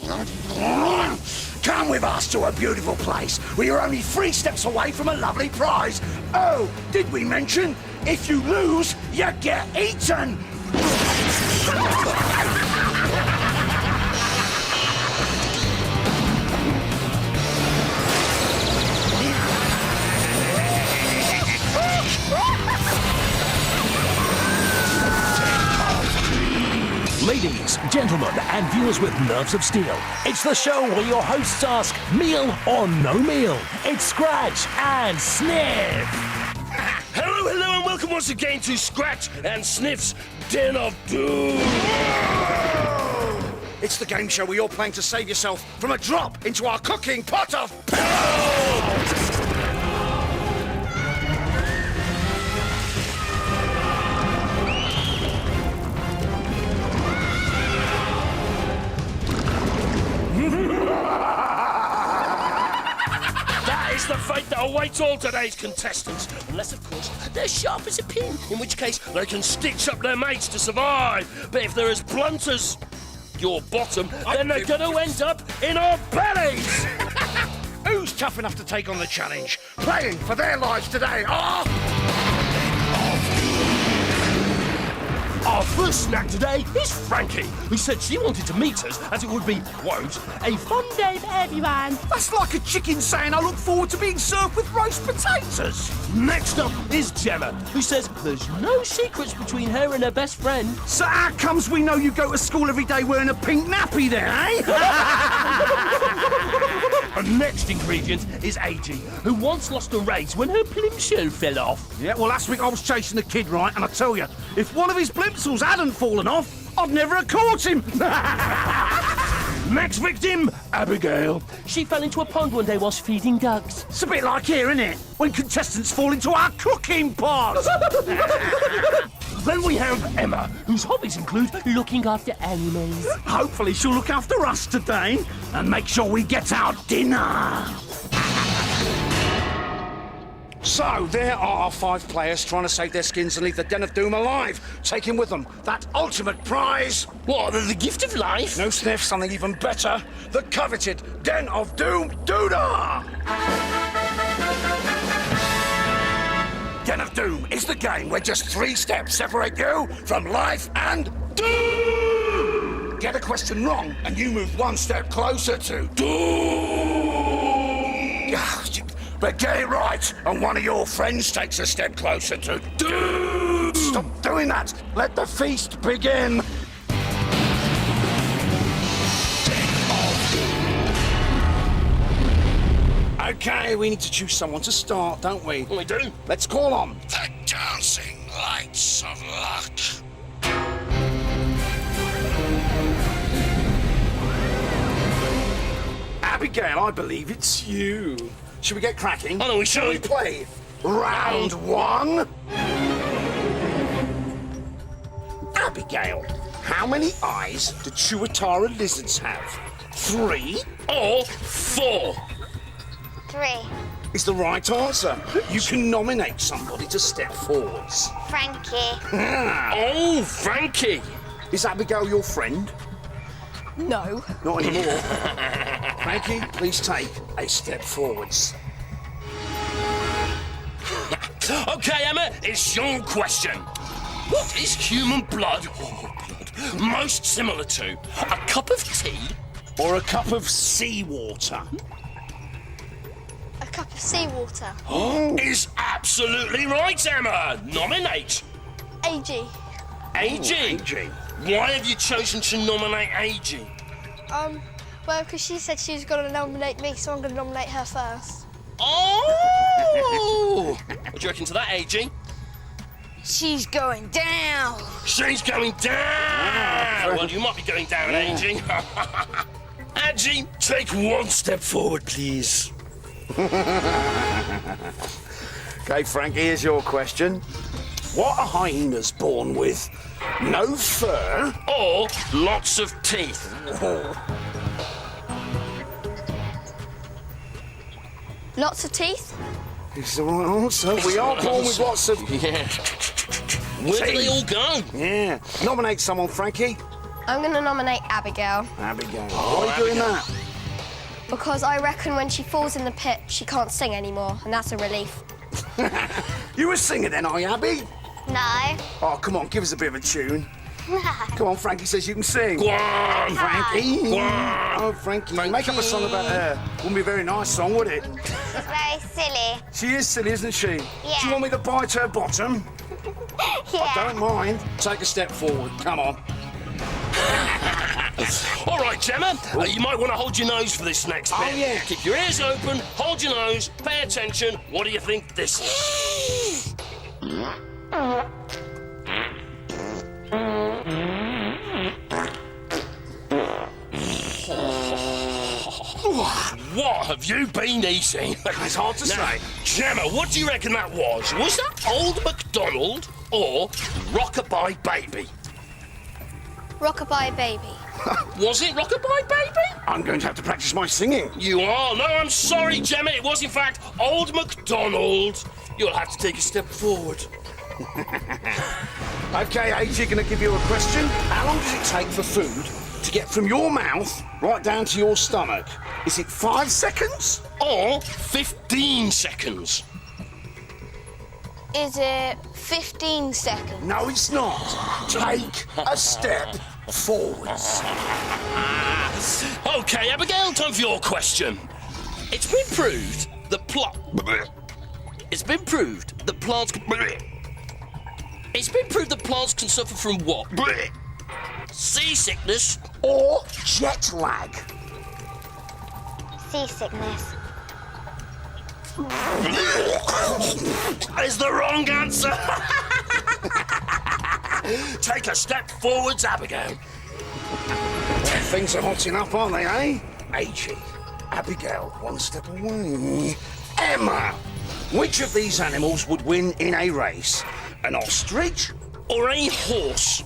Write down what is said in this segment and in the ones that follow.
Come with us to a beautiful place where you're only 3 steps away from a lovely prize. Oh, did we mention, if you lose, you get eaten? Ladies, gentlemen, and viewers with nerves of steel, it's the show where your hosts ask, meal or no meal? It's Scratch and Sniff. Hello, and welcome once again to Scratch and Sniff's Den of Doom. It's the game show where you're playing to save yourself from a drop into our cooking pot of pillow. It's the fate that awaits all today's contestants. Unless, of course, they're sharp as a pin, in which case they can stitch up their mates to survive. But if they're as blunt as your bottom, then they're going to end up in our bellies. Who's tough enough to take on the challenge? Playing for their lives today are... Our first snack today is Frankie, who said she wanted to meet us as it would be, quote, a fun day for everyone. That's like a chicken saying I look forward to being served with roast potatoes. Next up is Gemma, who says there's no secrets between her and her best friend. So how comes we know you go to school every day wearing a pink nappy then, eh? And next ingredient is AG, who once lost a race when her plimsoll fell off. Yeah, well, last week I was chasing the kid, right? And I tell you, if one of his plimsolls hadn't fallen off, I'd never have caught him. Next victim, Abigail. She fell into a pond one day whilst feeding ducks. It's a bit like here, isn't it? When contestants fall into our cooking pot. Then we have Emma, whose hobbies include Looking after animals. Hopefully she'll look after us today and make sure we get our dinner. So, there are our 5 players trying to save their skins and leave the Den of Doom alive, taking with them that ultimate prize. what, the gift of life? No, Sniff, something even better. The coveted Den of Doom Doodah! Den of Doom is the game where just 3 steps separate you from life and doom! Get a question wrong and you move 1 step closer to doom! But get it right and one of your friends takes a step closer to doom! Stop doing that! Let the feast begin! Okay, we need to choose someone to start, don't we? We do. Let's call on The dancing lights of luck. Abigail. I believe it's you. Should we get cracking? Oh, no, we Shall we should. play round 1? Abigail, how many eyes do Tuatara lizards have? 3 Or 4. 3. is the right answer. You can nominate somebody to step forwards. Frankie. Oh, Frankie. Is Abigail your friend? No. Not anymore. Frankie, please take a step forwards. Okay, Emma, it's your question. What is human blood most similar to? A cup of tea? Or a cup of seawater? A cup of seawater. Is absolutely right, Emma. Nominate. AG. AG. AG. Why have you chosen to nominate AG? Well, because she said she was going to nominate me, so I'm going to nominate her first. Oh! What do you reckon to that, AG? She's going down. She's going down! Well, you might be going down, AG. AG, take 1 step forward, please. Okay, Frankie, here's your question. What are hyenas born with? No fur? Or lots of teeth. Lots of teeth? It's the right answer. We are born with lots of... Yeah. Where do they all go? Yeah. Nominate someone, Frankie. I'm going to nominate Abigail Abigail. Why are you doing that? because I reckon when she falls in the pit, she can't sing anymore, and that's a relief. You a singer then, are you, Abby? No. Oh, come on, give us a bit of a tune. No. Come on, Frankie says you can sing. Go on! Frankie. Go on! Oh, Frankie. Make up a song about her. Wouldn't be a very nice song, would it? It's very silly. She is silly, isn't she? Yeah. Do you want me to bite her bottom? Yeah. Don't mind. Take a step forward. Come on. All right, Gemma, you might want to hold your nose for this next bit. Oh, yeah. Keep your ears open, hold your nose, pay attention. What do you think this is? What have you been eating? It's hard to say. Gemma, what do you reckon that was? Was that Old MacDonald or Rockabye Baby? Rockabye Baby. Was it Rockabye Baby? I'm going to have to practice my singing. You are? No, I'm sorry, Gemma. It was, in fact, Old MacDonald. You'll have to take a step forward. OK, AJ, going to give you a question. How long does it take for food to get from your mouth right down to your stomach? Is it 5 seconds? Or 15 seconds. Is it 15 seconds? No, it's not. Take a step forwards. OK, Abigail, time for your question. It's been proved that It's been proved that plants It's been proved that plants can suffer from what? Seasickness. Or jet lag. Seasickness. Is the wrong answer. Take a step forwards, Abigail. Things are hotting up, aren't they, eh? AJ, Abigail, one step away. Emma, which of these animals would win in a race? An ostrich? Or a horse.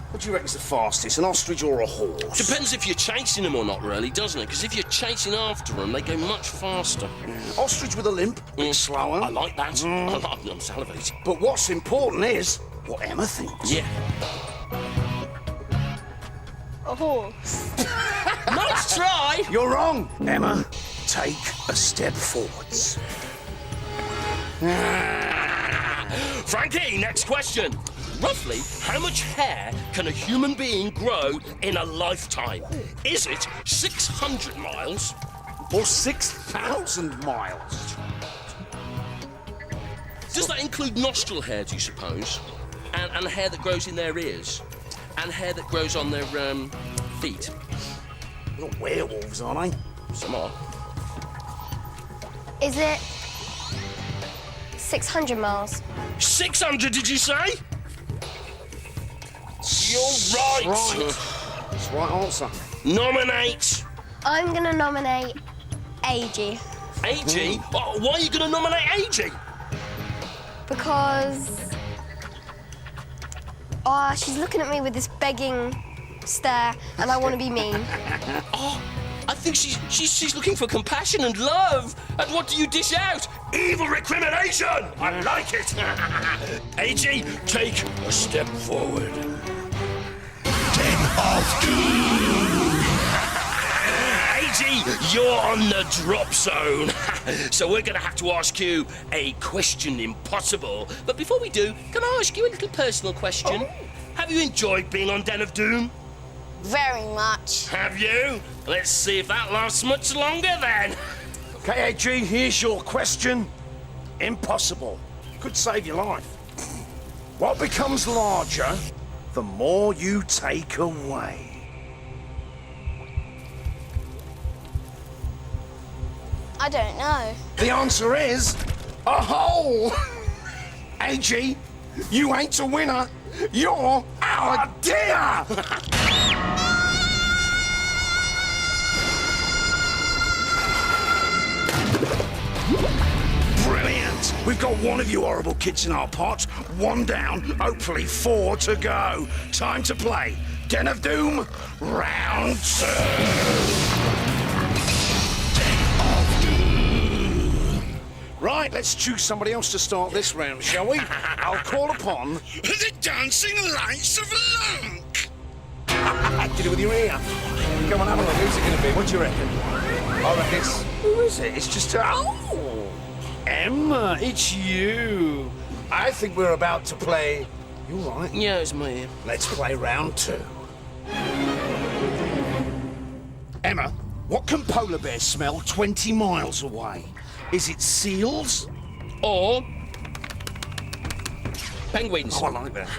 What do you reckon's the fastest, an ostrich or a horse? Depends if you're chasing them or not, really, doesn't it? Because if you're chasing after them, they go much faster. Ostrich with a limp, a bit slower. I like that. I'm salivating. But what's important is what Emma thinks. Yeah. A horse. Nice try. You're wrong. Emma, take a step forwards. Frankie, next question. Roughly, how much hair can a human being grow in a lifetime? Is it 600 miles? Or 6,000 miles. Does that include nostril hair, do you suppose? And hair that grows in their ears? And hair that grows on their feet? They're not werewolves, are they? Some are. Is it 600 miles? 600, did you say? You're right. Right. That's the right answer. Nominate. I'm going to nominate AG AG? Oh, why are you going to nominate AG? because she's looking at me with this begging stare, and I want to be mean. Oh, I think she's looking for compassion and love. And what do you dish out? Evil recrimination! I like it. AG, take a step forward. AG, you're on the drop zone. So we're going to have to ask you a question impossible. But before we do, can I ask you a little personal question? Have you enjoyed being on Den of Doom? Very much. Have you? Let's see if that lasts much longer then. KAG, here's your question. Impossible. Could save your life. What becomes larger the more you take away? I don't know. The answer is a hole. AG, you ain't a winner. You're our dear. Brilliant. We've got one of you horrible kids in our pot. One down, hopefully 4 to go. Time to play. Den of Doom, round 2. Right, Right, let's choose somebody else to start this round, shall we? I'll call upon... The dancing lights of Lunk. Did it with your ear. Come on, have a look. Who's it going to be? What do you reckon? I reckon it's... Who is it? It's just... Oh! Emma, it's you. I think we're about to play... You all right? Yeah, it's my ear. Let's play round 2. Emma, what can polar bears smell 20 miles away? Is it seals? Or penguins. Oh, I like that.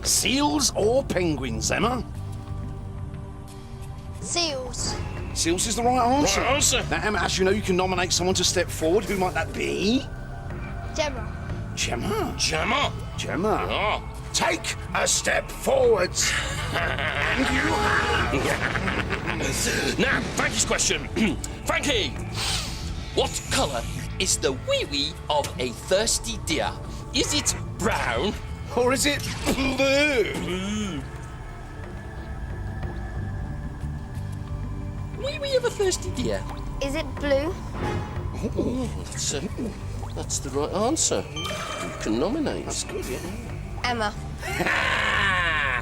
Seals or penguins, Emma? Seals. Seals is the right answer. Right answer. Now, Emma, as you know, you can nominate someone to step forward. Who might that be? Gemma. Gemma. Gemma. Gemma. Oh. Take a step forwards. And you have. Now, Frankie's question. Frankie, what colour is the wee-wee of a thirsty deer? Is it brown? Or is it blue? Blue. Wee-wee of a thirsty deer. Is it blue? Oh, that's the right answer. You can nominate. That's good, yeah. Emma.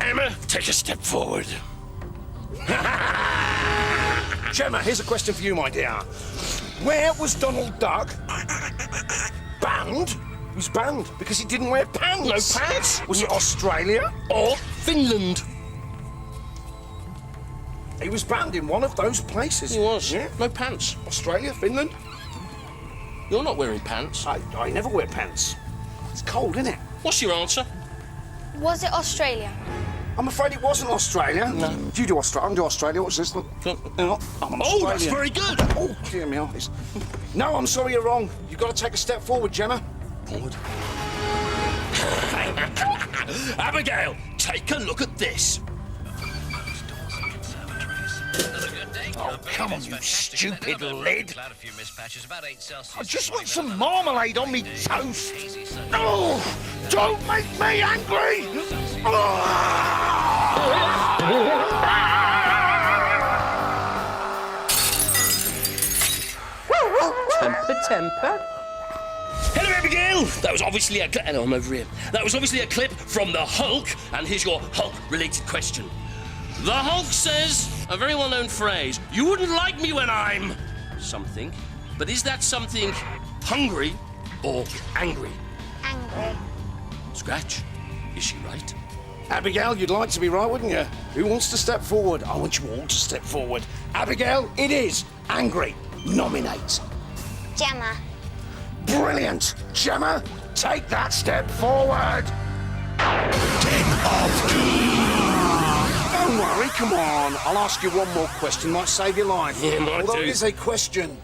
Emma, take a step forward. Gemma, here's a question for you, my dear. Where was Donald Duck banned? He was banned because he didn't wear pants. No pants? Was it Australia? Or Finland? He was banned in one of those places. He was. Yeah. No pants. Australia, Finland. You're not wearing pants. I never wear pants. It's cold, isn't it? What's your answer? Was it Australia? I'm afraid it wasn't Australia. No. Do you do Australia? I do Australia. What's this? Look. No, I'm an Oh, Australian. that's very good. Oh, dear me eyes. No, I'm sorry, you're wrong. You've got to take a step forward, Gemma. Forward. Abigail, take a look at this. Oh, come on, you stupid lid. I just want some marmalade on me toast. Oh, don't make me angry. Temper. Hello, Abigail. That was obviously a clip. I'm over here. That was obviously a clip from the Hulk, and here's your Hulk-related question. The Hulk says a very well-known phrase. You wouldn't like me when I'm something, but is that something hungry or angry? Angry. Scratch. Is she right? Abigail, you'd like to be right, wouldn't you? Who wants to step forward? I want you all to step forward. Abigail, it is angry. Nominate. Gemma. Brilliant. Gemma, take that step forward. Don't worry, come on. I'll ask you one more question. Might save your life. Yeah, might Although do. it is a question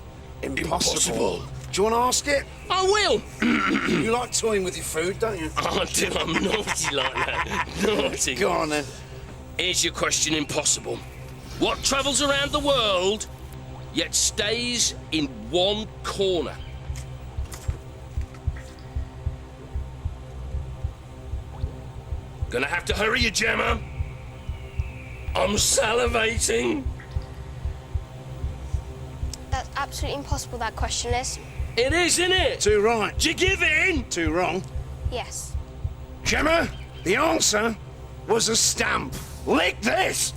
impossible. Do you want to ask it? I will. You like toying with your food, don't you? I do. I'm naughty like that. Naughty. Go on, then. Here's your question impossible. What travels around the world, yet stays in one corner? Gonna have to hurry you, Gemma. I'm salivating. That's absolutely impossible, that question is. It is, isn't it? 2 right. Do you give in? 2 wrong. Yes. Gemma, the answer was a stamp. Lick this.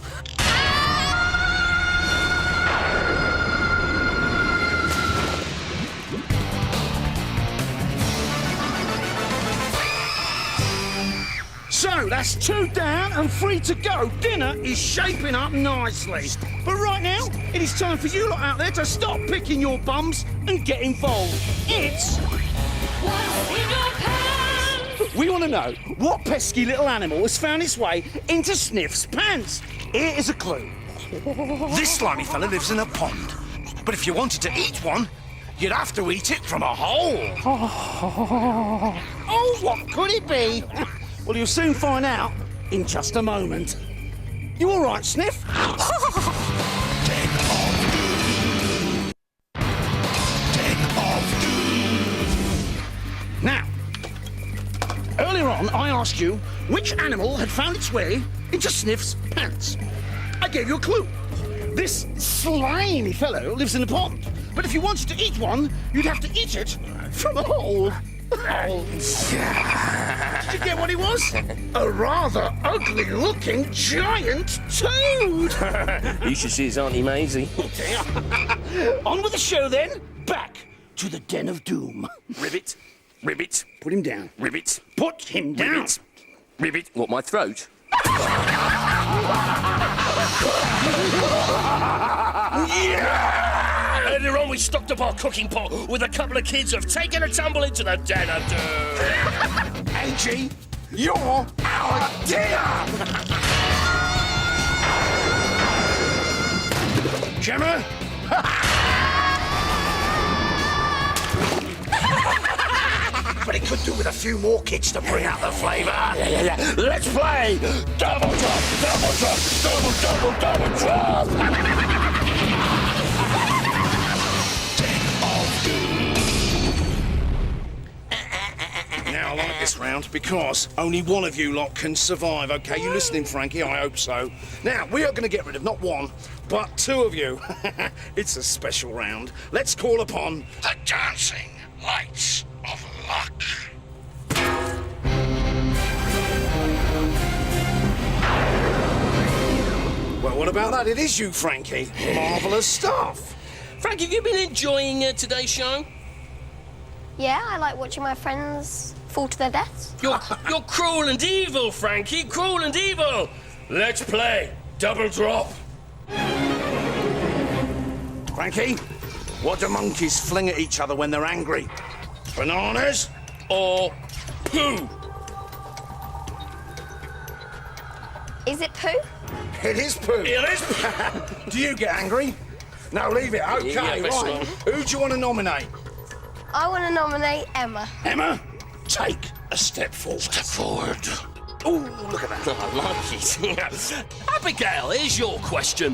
So, that's 2 down and 3 to go. Dinner is shaping up nicely. But right now, it is time for you lot out there to stop picking your bums and get involved. It's... We want to know what pesky little animal has found its way into Sniff's pants. Here is a clue. This slimy fella lives in a pond. But if you wanted to eat one, you'd have to eat it from a hole. Oh, what could it be? Well, you'll soon find out in just a moment. You all right, Sniff? Now, earlier on, I asked you which animal had found its way into Sniff's pants. I gave you a clue. This slimy fellow lives in a pond. But if you wanted to eat one, you'd have to eat it from a hole. Did you get what he was? A rather ugly-looking giant toad. You should see his Auntie Maisie. On with the show, then. Back to the Den of Doom. Ribbit. Ribbit. Put him down. Ribbit. Put him down. Ribbit. Ribbit. What, my throat? Earlier on, we stocked up our cooking pot with a couple of kids who've taken a tumble into the Den of Doom. AG, you're our dear! Gemma? But it could do with a few more kids to bring out the flavour. Yeah. Let's play double drop, double drop, double drop. Now, I like this round because only one of you lot can survive, OK? You listening, Frankie? I hope so. Now, we are going to get rid of not one, but two of you. It's a special round. Let's call upon the Dancing Lights of Luck. Well, what about that? It is you, Frankie. Marvellous stuff. Frank, have you been enjoying today's show? Yeah, I like watching my friends fall to their deaths. You're cruel and evil, Frankie. Cruel and evil. Let's play double drop. Frankie, what do monkeys fling at each other when they're angry? Bananas? Or poo. Is it poo? It is poo. It is. Do you get angry? No, leave it. OK, Yeah, best right. one. Who do you want to nominate? I want to nominate Emma. Emma, take a step forward. Step forward. Oh, look at that. I like it. Abigail, here's your question.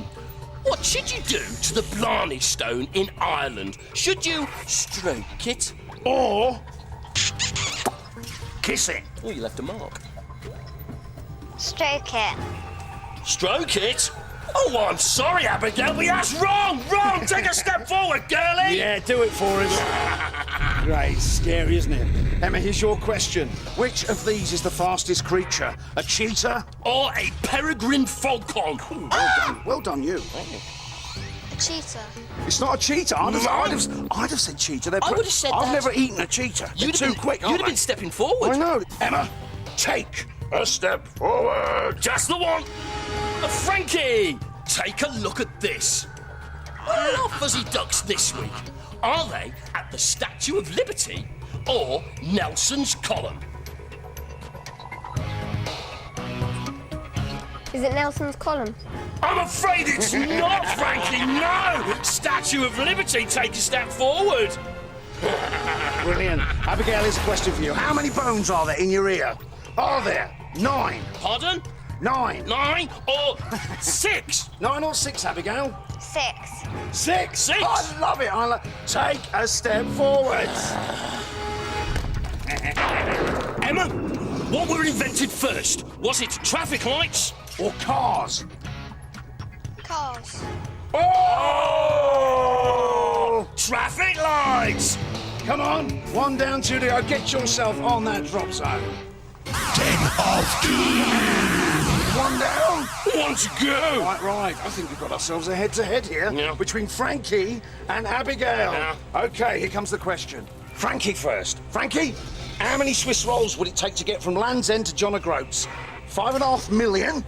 What should you do to the Blarney Stone in Ireland? Should you stroke it? Or kiss it. Oh, you left a mark. Stroke it. Stroke it? Oh, I'm sorry, Abigail, but that's wrong! Wrong! Take a step forward, girlie! Yeah, do it for him. Great, scary, isn't it? Emma, here's your question. Which of these is the fastest creature? A cheetah? Or a peregrine falcon. Well done, you. A cheetah. It's not a cheetah. I'd have said cheetah. I would have said I've that. never eaten a cheetah. They're too quick, You'd aren't have been they? stepping forward. I know. Emma, take a step forward. Just the one. Frankie, take a look at this. Where are Fuzzy Ducks this week? Are they at the Statue of Liberty or Nelson's Column? Is it Nelson's Column? I'm afraid it's not, Frankie. No! Statue of Liberty, take a step forward. Brilliant. Abigail, here's a question for you. How many bones are there in your ear? Are there 9? Pardon? 9. 9 or 6? 9 or 6, Abigail? 6. 6. 6. I love it. Take a step forward. Emma, what were invented first? Was it traffic lights? Or cars? Cars. Oh! Traffic lights! Come on, one down, two to go. Get yourself on that drop zone. 10 of One down. Want to go? Right. I think we've got ourselves a head-to-head here Yeah. between Frankie and Abigail. Yeah. OK, here comes the question. Frankie first. Frankie, how many Swiss rolls would it take to get from Land's End to John O'Groats? 5.5 million?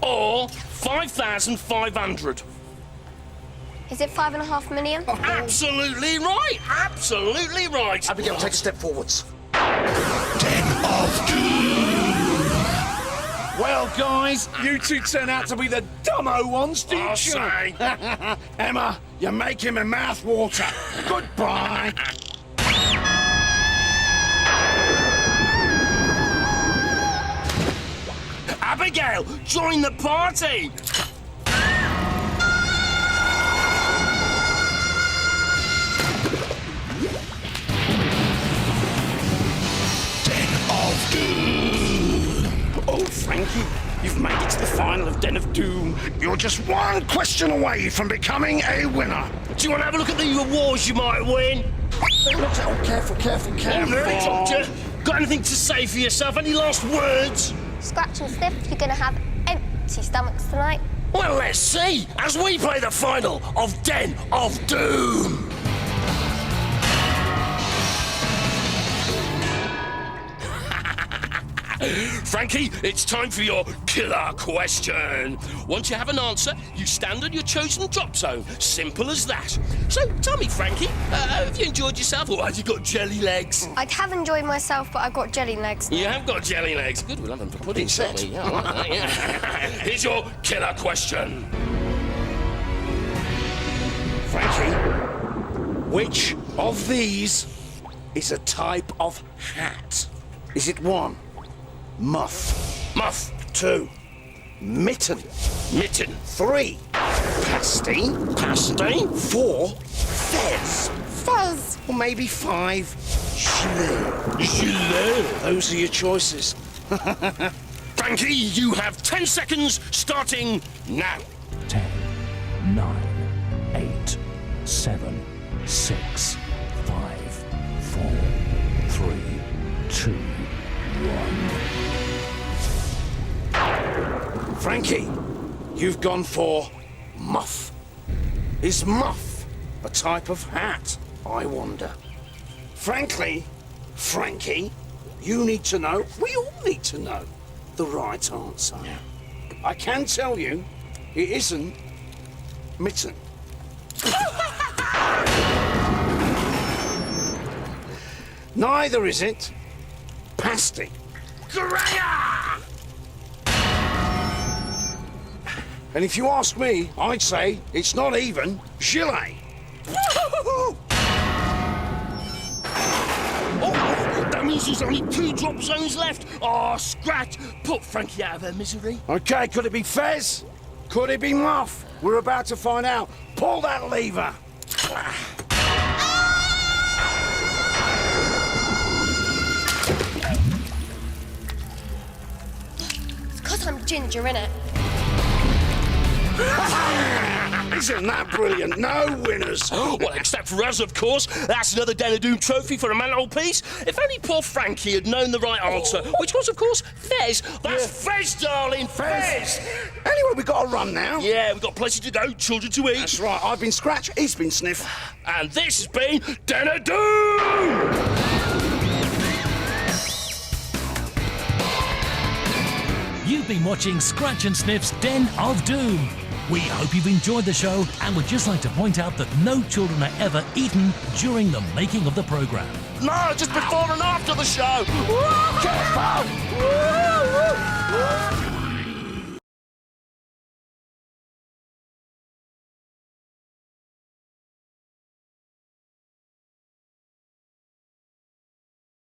Or 5,500? Is it 5.5 million? Absolutely right! Absolutely right! Abigail, take a step forwards. 10 of Well, guys, you two turn out to be the dumbo ones, didn't I'll you? say. Emma, you're making my mouth water. Goodbye. Abigail, join the party! Oh, Frankie, you've made it to the final of Den of Doom. You're just one question away from becoming a winner. Do you want to have a look at the rewards you might win? Oh, careful. Oh, no, Doctor. Got anything to say for yourself? Any last words? Scratch and Sniff, you're going to have empty stomachs tonight. Well, let's see as we play the final of Den of Doom. Frankie, it's time for your killer question. Once you have an answer, you stand on your chosen drop zone. Simple as that. So, tell me, Frankie, have you enjoyed yourself, or have you got jelly legs? I have enjoyed myself, but I've got jelly legs. You have got jelly legs. Good, we'll have them for pudding, shall we? Yeah, I like that, yeah. Here's your killer question. Frankie, which of these is a type of hat? Is it 1, muff? Muff. 2, mitten? Mitten. 3, pasty? Pasty. 4, fez? Fuzz. Or maybe 5, gilet? Gilet. Those are your choices. Frankie, you have 10 seconds starting now. 10, 9, 8, 7, 6, 5, 4, 3, 2, 1. Frankie, you've gone for muff. Is muff a type of hat, I wonder? Frankly, Frankie, you need to know, we all need to know, the right answer. Yeah. I can tell you, it isn't mitten. Neither is it pasty. Graya! And if you ask me, I'd say it's not even gilet. Oh, that means there's only 2 drop zones left. Oh, Scratch, put Frankie out of her misery. Okay, could it be fez? Could it be muff? We're about to find out. Pull that lever. It's because I'm ginger, innit? Isn't that brilliant? No winners. Well, except for us, of course. That's another Den of Doom trophy for a mantelpiece. If only poor Frankie had known the right answer, which was, of course, Fez. That's Fez, darling, Fez. Anyway, we've got to run now. Yeah, we've got places to go, children to eat. That's right. I've been Scratch, he's been Sniff. And this has been Den of Doom! You've been watching Scratch and Sniff's Den of Doom. We hope you've enjoyed the show and would just like to point out that no children are ever eaten during the making of the programme. No, just before and after the show. Careful!